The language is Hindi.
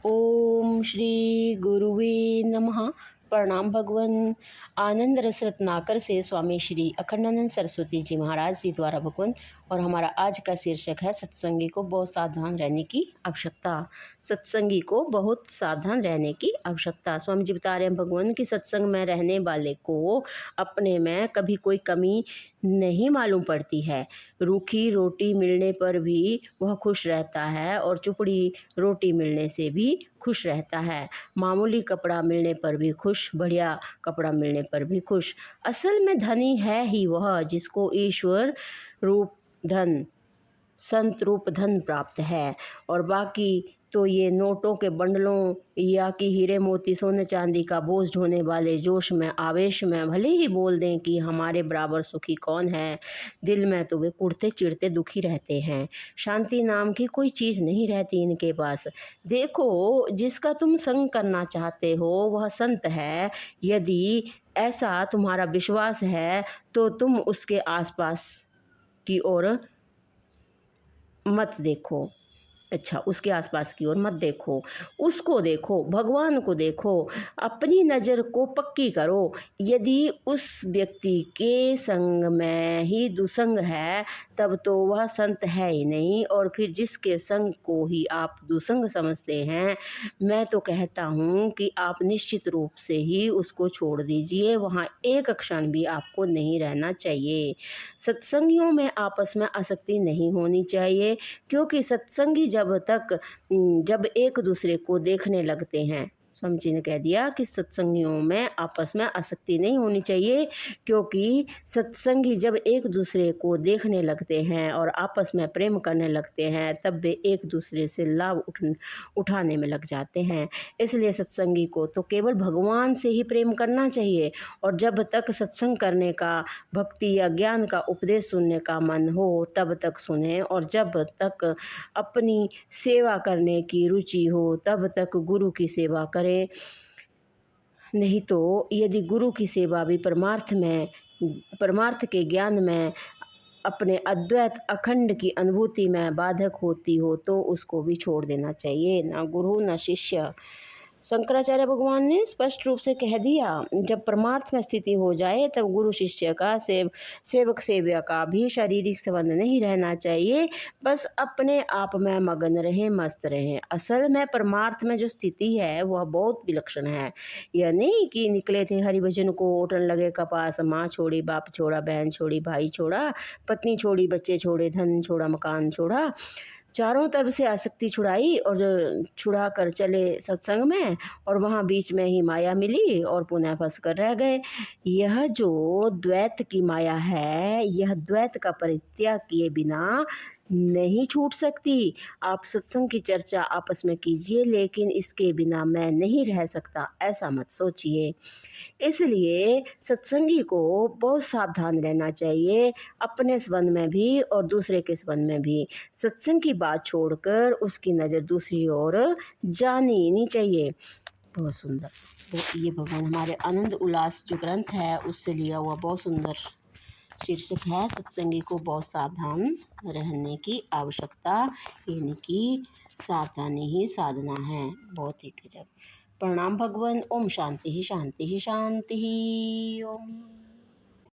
ओम श्री गुरुवे नमः। प्रणाम भगवान। आनंद रस रत्नाकर से स्वामी श्री अखंडानंद सरस्वती जी महाराज जी द्वारा भगवान। और हमारा आज का शीर्षक है सत्संगी को बहुत सावधान रहने की आवश्यकता। सत्संगी को बहुत सावधान रहने की आवश्यकता। स्वामी जी बता रहे हैं भगवान कि सत्संग में रहने वाले को अपने में कभी कोई कमी नहीं मालूम पड़ती है। रूखी रोटी मिलने पर भी वह खुश रहता है और चुपड़ी रोटी मिलने से भी खुश रहता है। मामूली कपड़ा मिलने पर भी खुश, बढ़िया कपड़ा मिलने पर भी खुश। असल में धनी है ही वह जिसको ईश्वर रूप धन, संत रूप धन प्राप्त है। और बाकी तो ये नोटों के बंडलों या कि हीरे मोती सोने चांदी का बोझ ढोने वाले जोश में आवेश में भले ही बोल दें कि हमारे बराबर सुखी कौन है, दिल में तो वे कुढ़ते चिढ़ते दुखी रहते हैं। शांति नाम की कोई चीज़ नहीं रहती इनके पास। देखो, जिसका तुम संग करना चाहते हो वह संत है। यदि ऐसा तुम्हारा विश्वास है तो तुम उसके आसपास की ओर मत देखो। उसके आसपास की ओर मत देखो, उसको देखो, भगवान को देखो। अपनी नज़र को पक्की करो। यदि उस व्यक्ति के संग में ही दुसंग है तब तो वह संत है ही नहीं। और फिर जिसके संग को ही आप दुसंग समझते हैं, मैं तो कहता हूँ कि आप निश्चित रूप से ही उसको छोड़ दीजिए। वहाँ एक क्षण भी आपको नहीं रहना चाहिए। सत्संगियों में आपस में आसक्ति नहीं होनी चाहिए, क्योंकि सत्संगी जब एक दूसरे को देखने लगते हैं, स्वामी जी ने कह दिया कि सत्संगियों में आपस में आसक्ति नहीं होनी चाहिए, क्योंकि सत्संगी जब एक दूसरे को देखने लगते हैं और आपस में प्रेम करने लगते हैं तब वे एक दूसरे से लाभ उठाने में लग जाते हैं। इसलिए सत्संगी को तो केवल भगवान से ही प्रेम करना चाहिए। और जब तक सत्संग करने का, भक्ति या ज्ञान का उपदेश सुनने का मन हो तब तक सुने, और जब तक अपनी सेवा करने की रुचि हो तब तक गुरु की सेवा करें। नहीं तो यदि गुरु की सेवा भी परमार्थ के ज्ञान में, अपने अद्वैत अखंड की अनुभूति में बाधक होती हो तो उसको भी छोड़ देना चाहिए। ना गुरु ना शिष्य। शंकराचार्य भगवान ने स्पष्ट रूप से कह दिया, जब परमार्थ में स्थिति हो जाए तब गुरु शिष्य का, सेवक सेव्य का भी शारीरिक संबंध नहीं रहना चाहिए। बस अपने आप में मगन रहें, मस्त रहें। असल में परमार्थ में जो स्थिति है वह बहुत विलक्षण है। यह नहीं कि निकले थे हरिभजन को, उठन लगे कपास, माँ छोड़ी, बाप छोड़ा, बहन छोड़ी, भाई छोड़ा, पत्नी छोड़ी, बच्चे छोड़े, धन छोड़ा, मकान छोड़ा, चारों तरफ से आसक्ति छुड़ाई और छुड़ा कर चले सत्संग में, और वहाँ बीच में ही माया मिली और पुनः फंस कर रह गए। यह जो द्वैत की माया है, यह द्वैत का परित्याग किए बिना नहीं छूट सकती। आप सत्संग की चर्चा आपस में कीजिए, लेकिन इसके बिना मैं नहीं रह सकता ऐसा मत सोचिए। इसलिए सत्संगी को बहुत सावधान रहना चाहिए, अपने संबंध में भी और दूसरे के संबंध में भी। सत्संग की बात छोड़कर उसकी नज़र दूसरी ओर जानी ही नहीं चाहिए। बहुत सुंदर। तो ये भगवान हमारे आनंद उल्लास जो ग्रंथ है उससे लिया हुआ बहुत सुंदर शीर्षक है, सत्संगी को बहुत सावधान रहने की आवश्यकता। इनकी सावधानी ही साधना है। बहुत ही गजब। प्रणाम भगवान। ओम शांति ही शांति ही शांति ही। ओम।